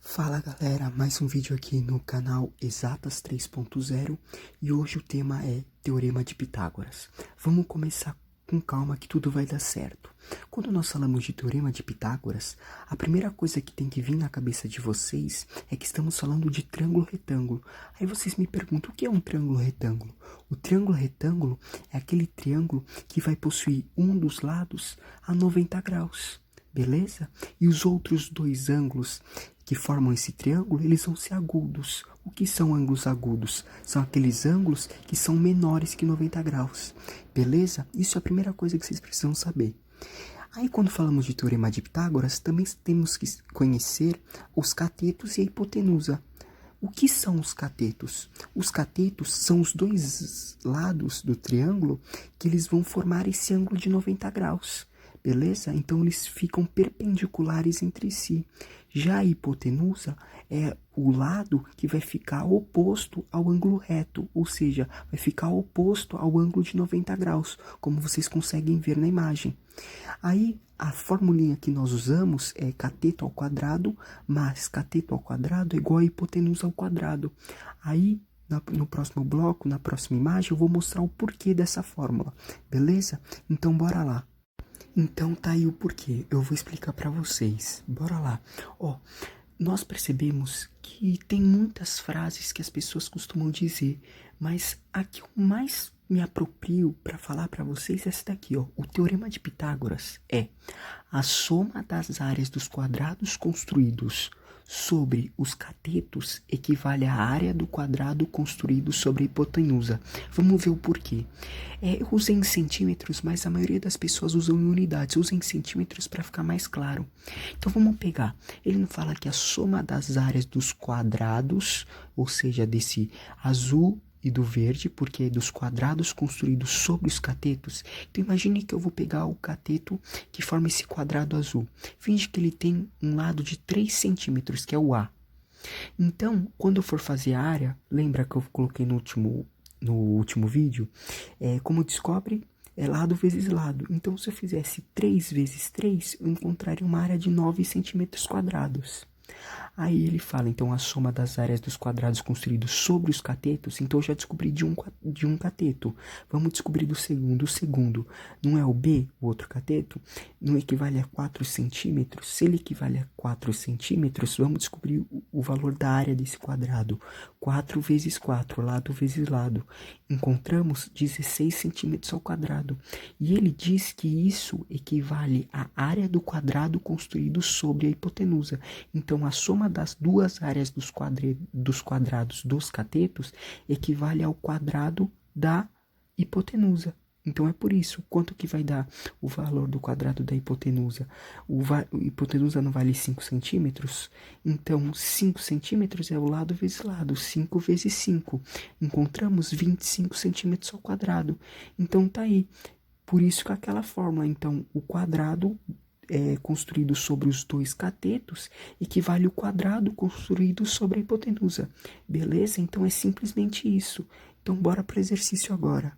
Fala galera, mais um vídeo aqui no canal Exatas 3.0 e hoje o tema é Teorema de Pitágoras. Vamos começar com calma que tudo vai dar certo. Quando nós falamos de Teorema de Pitágoras, a primeira coisa que tem que vir na cabeça de vocês é que estamos falando de triângulo retângulo. Aí vocês me perguntam, o que é um triângulo retângulo? O triângulo retângulo é aquele triângulo que vai possuir um dos lados a 90 graus. Beleza? E os outros dois ângulos que formam esse triângulo, eles vão ser agudos. O que são ângulos agudos? São aqueles ângulos que são menores que 90 graus. Beleza? Isso é a primeira coisa que vocês precisam saber. Aí quando falamos de Teorema de Pitágoras, também temos que conhecer os catetos e a hipotenusa. O que são os catetos? Os catetos são os dois lados do triângulo que eles vão formar esse ângulo de 90 graus. Beleza? Então eles ficam perpendiculares entre si. Já a hipotenusa é o lado que vai ficar oposto ao ângulo reto, ou seja, vai ficar oposto ao ângulo de 90 graus, como vocês conseguem ver na imagem. Aí a formulinha que nós usamos é cateto ao quadrado mais cateto ao quadrado é igual a hipotenusa ao quadrado. Aí no próximo bloco, na próxima imagem, eu vou mostrar o porquê dessa fórmula, beleza? Então bora lá. Então tá aí o porquê, eu vou explicar pra vocês, bora lá. Ó, nós percebemos que tem muitas frases que as pessoas costumam dizer, mas a que eu mais me aproprio para falar para vocês é essa daqui, ó. O Teorema de Pitágoras é a soma das áreas dos quadrados construídos sobre os catetos equivale à área do quadrado construído sobre a hipotenusa. Vamos ver o porquê. Eu usei em centímetros, mas a maioria das pessoas usam em unidades. Usem em centímetros para ficar mais claro. Então vamos pegar. Ele não fala que a soma das áreas dos quadrados, ou seja, desse azul e do verde, porque é dos quadrados construídos sobre os catetos. Então imagine que eu vou pegar o cateto que forma esse quadrado azul. Finge que ele tem um lado de 3 centímetros, que é o A. Então, quando eu for fazer a área, lembra que eu coloquei no último vídeo? Como descobre? É lado vezes lado. Então, se eu fizesse 3 vezes 3, eu encontraria uma área de 9 centímetros quadrados. Aí ele fala, então, a soma das áreas dos quadrados construídos sobre os catetos. Então, eu já descobri de um cateto. Vamos descobrir do segundo. O segundo não é o B, o outro cateto? Não equivale a 4 centímetros? Se ele equivale a 4 centímetros, vamos descobrir o valor da área desse quadrado. 4 vezes 4, lado vezes lado. Encontramos 16 centímetros ao quadrado. E ele diz que isso equivale à área do quadrado construído sobre a hipotenusa. Então, a soma das duas áreas dos quadrados dos catetos equivale ao quadrado da hipotenusa. Então é por isso, quanto que vai dar o valor do quadrado da hipotenusa? A hipotenusa não vale 5 centímetros? Então 5 centímetros é o lado vezes lado, 5 vezes 5. Encontramos 25 centímetros ao quadrado. Então tá aí. Por isso que aquela fórmula, então o quadrado construído sobre os dois catetos equivale ao quadrado construído sobre a hipotenusa. Beleza? Então é simplesmente isso. Então bora para o exercício agora.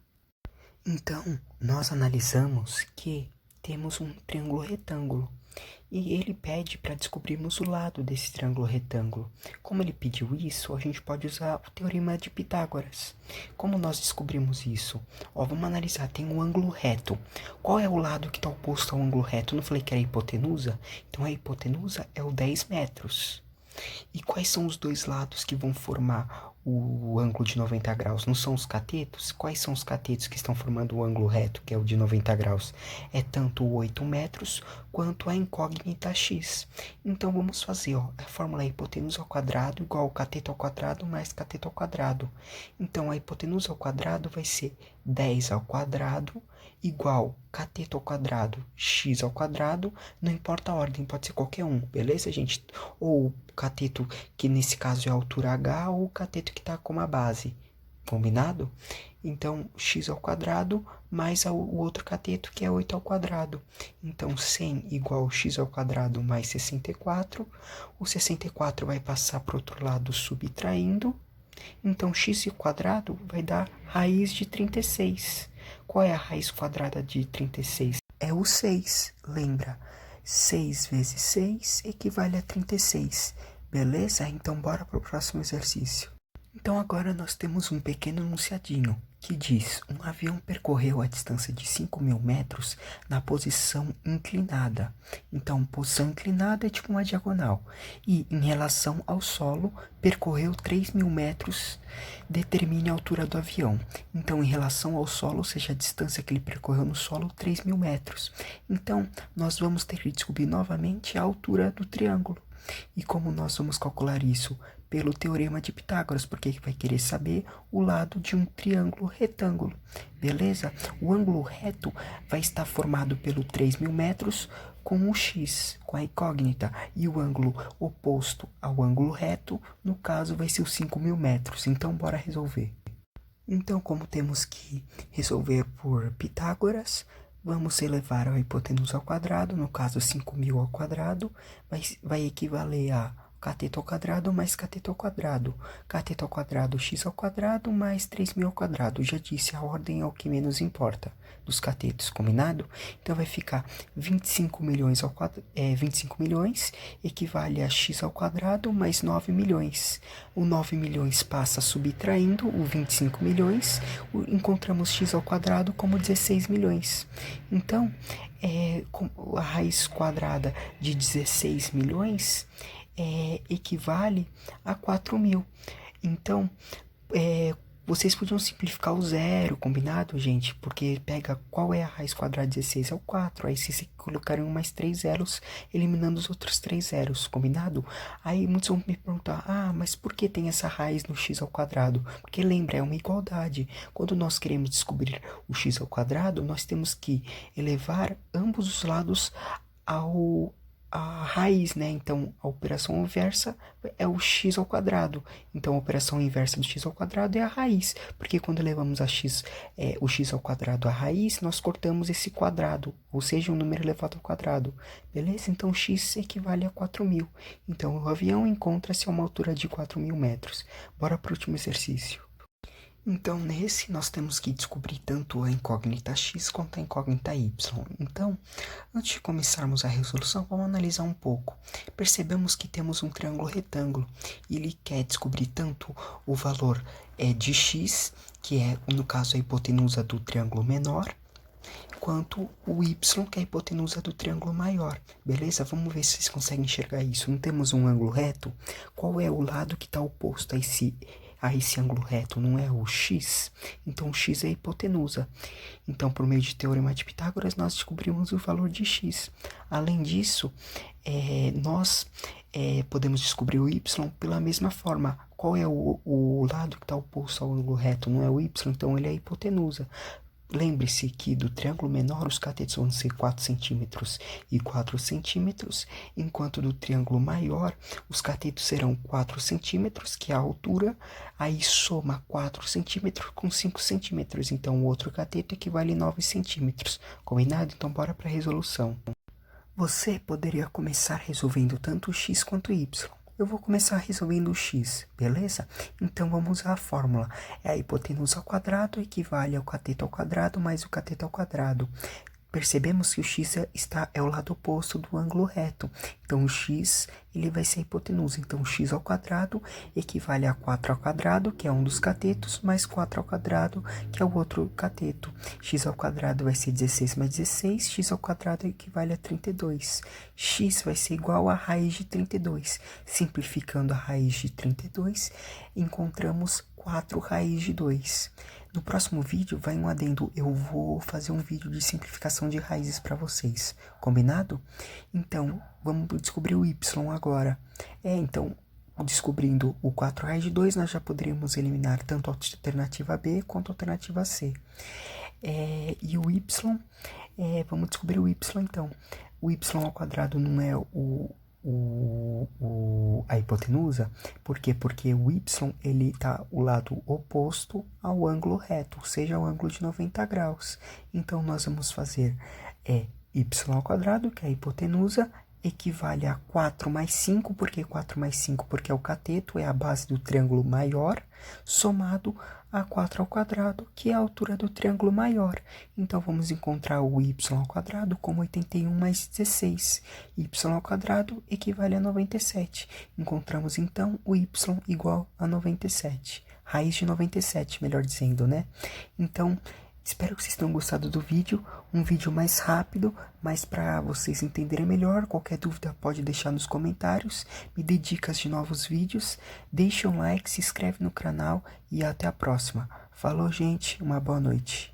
Então, nós analisamos que temos um triângulo retângulo e ele pede para descobrirmos o lado desse triângulo retângulo. Como ele pediu isso, a gente pode usar o Teorema de Pitágoras. Como nós descobrimos isso? Vamos analisar, tem um ângulo reto. Qual é o lado que está oposto ao ângulo reto? Eu não falei que era a hipotenusa? Então a hipotenusa é o 10 metros. E quais são os dois lados que vão formar o ângulo de 90 graus? Não são os catetos? Quais são os catetos que estão formando o ângulo reto, que é o de 90 graus? É tanto o 8 metros quanto a incógnita x. Então vamos fazer, a fórmula é hipotenusa ao quadrado igual ao cateto ao quadrado mais cateto ao quadrado. Então a hipotenusa ao quadrado vai ser 10 ao quadrado igual cateto ao quadrado x ao quadrado, não importa a ordem, pode ser qualquer um, beleza, gente? Ou o cateto que nesse caso é a altura h, ou o cateto que está como a base, combinado? Então, x ao quadrado mais o outro cateto que é 8 ao quadrado. Então, 100 igual a x ao quadrado mais 64. O 64 vai passar para o outro lado subtraindo. Então, x ao quadrado vai dar raiz de 36. Qual é a raiz quadrada de 36? É o 6, lembra? 6 vezes 6 equivale a 36. Beleza? Então bora para o próximo exercício. Então agora nós temos um pequeno enunciadinho que diz: um avião percorreu a distância de 5.000 metros na posição inclinada. Então, posição inclinada é tipo uma diagonal. E em relação ao solo, percorreu 3.000 metros, determine a altura do avião. Então, em relação ao solo, ou seja, a distância que ele percorreu no solo, 3.000 metros. Então, nós vamos ter que descobrir novamente a altura do triângulo. E como nós vamos calcular isso? Pelo teorema de Pitágoras, porque vai querer saber o lado de um triângulo retângulo, beleza? O ângulo reto vai estar formado pelo 3.000 metros com o x, com a incógnita, e o ângulo oposto ao ângulo reto, no caso, vai ser os 5.000 metros. Então, bora resolver. Então, como temos que resolver por Pitágoras, vamos elevar a hipotenusa ao quadrado, no caso 5.000 ao quadrado, vai equivaler a cateto ao quadrado mais cateto ao quadrado. Cateto ao quadrado, x ao quadrado mais 3.000 ao quadrado. Já disse, a ordem é o que menos importa dos catetos, combinado? Então vai ficar 25 milhões ao quadrado, 25 milhões equivale a x ao quadrado mais 9 milhões. O 9 milhões passa subtraindo o 25 milhões, encontramos x ao quadrado como 16 milhões. Então, a raiz quadrada de 16 milhões equivale a 4.000. Então, vocês podiam simplificar o zero, combinado, gente? Porque pega qual é a raiz quadrada de 16? É o 4. Aí vocês colocariam mais 3 zeros, eliminando os outros 3 zeros, combinado? Aí muitos vão me perguntar, mas por que tem essa raiz no x ao quadrado? Porque lembra, é uma igualdade. Quando nós queremos descobrir o x ao quadrado, nós temos que elevar ambos os lados a raiz, né? Então, a operação inversa é o x ao quadrado. Então, a operação inversa do x ao quadrado é a raiz. Porque quando levamos o x ao quadrado à raiz, nós cortamos esse quadrado, ou seja, um número elevado ao quadrado. Beleza? Então, x equivale a 4.000. Então, o avião encontra-se a uma altura de 4.000 metros. Bora para o último exercício. Então, nesse, nós temos que descobrir tanto a incógnita x quanto a incógnita y. Então, antes de começarmos a resolução, vamos analisar um pouco. Percebemos que temos um triângulo retângulo e ele quer descobrir tanto o valor de x, que é, no caso, a hipotenusa do triângulo menor, quanto o y, que é a hipotenusa do triângulo maior. Beleza? Vamos ver se vocês conseguem enxergar isso. Não temos um ângulo reto? Qual é o lado que está oposto a esse ângulo reto? Não é o x? Então, o x é a hipotenusa. Então, por meio de teorema de Pitágoras, nós descobrimos o valor de x. Além disso, nós podemos descobrir o y pela mesma forma. Qual é o lado que está oposto ao ângulo reto? Não é o y, então ele é a hipotenusa. Lembre-se que do triângulo menor os catetos vão ser 4 centímetros e 4 centímetros, enquanto do triângulo maior os catetos serão 4 centímetros, que é a altura, aí soma 4 centímetros com 5 centímetros, então o outro cateto equivale a 9 centímetros. Combinado? Então bora para a resolução. Você poderia começar resolvendo tanto o x quanto o y. Eu vou começar resolvendo o x, beleza? Então, vamos usar a fórmula. A hipotenusa ao quadrado equivale ao cateto ao quadrado mais o cateto ao quadrado. Percebemos que o x é o lado oposto do ângulo reto. Então, o x ele vai ser a hipotenusa. Então, x ao quadrado equivale a 4 ao quadrado, que é um dos catetos, mais 4 ao quadrado, que é o outro cateto. X ao quadrado vai ser 16 mais 16, x ao quadrado equivale a 32. X vai ser igual a raiz de 32. Simplificando a raiz de 32, encontramos 4 raiz de 2. No próximo vídeo vai um adendo, eu vou fazer um vídeo de simplificação de raízes para vocês, combinado? Então, vamos descobrir o y agora. Então, descobrindo o 4 raiz de 2, nós já poderíamos eliminar tanto a alternativa B quanto a alternativa C. E o y, vamos descobrir o y então. O y ao quadrado não é a hipotenusa. Por quê? Porque o y ele está o lado oposto ao ângulo reto, ou seja, ao ângulo de 90 graus. Então, nós vamos fazer y ao quadrado, que é a hipotenusa, equivale a 4 mais 5, por que 4 mais 5? Porque é o cateto, é a base do triângulo maior, somado a 4 ao quadrado, que é a altura do triângulo maior. Então, vamos encontrar o y ao quadrado como 81 mais 16. Y ao quadrado equivale a 97. Encontramos, então, o y igual a 97. Raiz de 97, melhor dizendo, né? Então, espero que vocês tenham gostado do vídeo. Um vídeo mais rápido, mas para vocês entenderem melhor. Qualquer dúvida pode deixar nos comentários. Me dê dicas de novos vídeos. Deixe um like, se inscreve no canal e até a próxima. Falou, gente. Uma boa noite.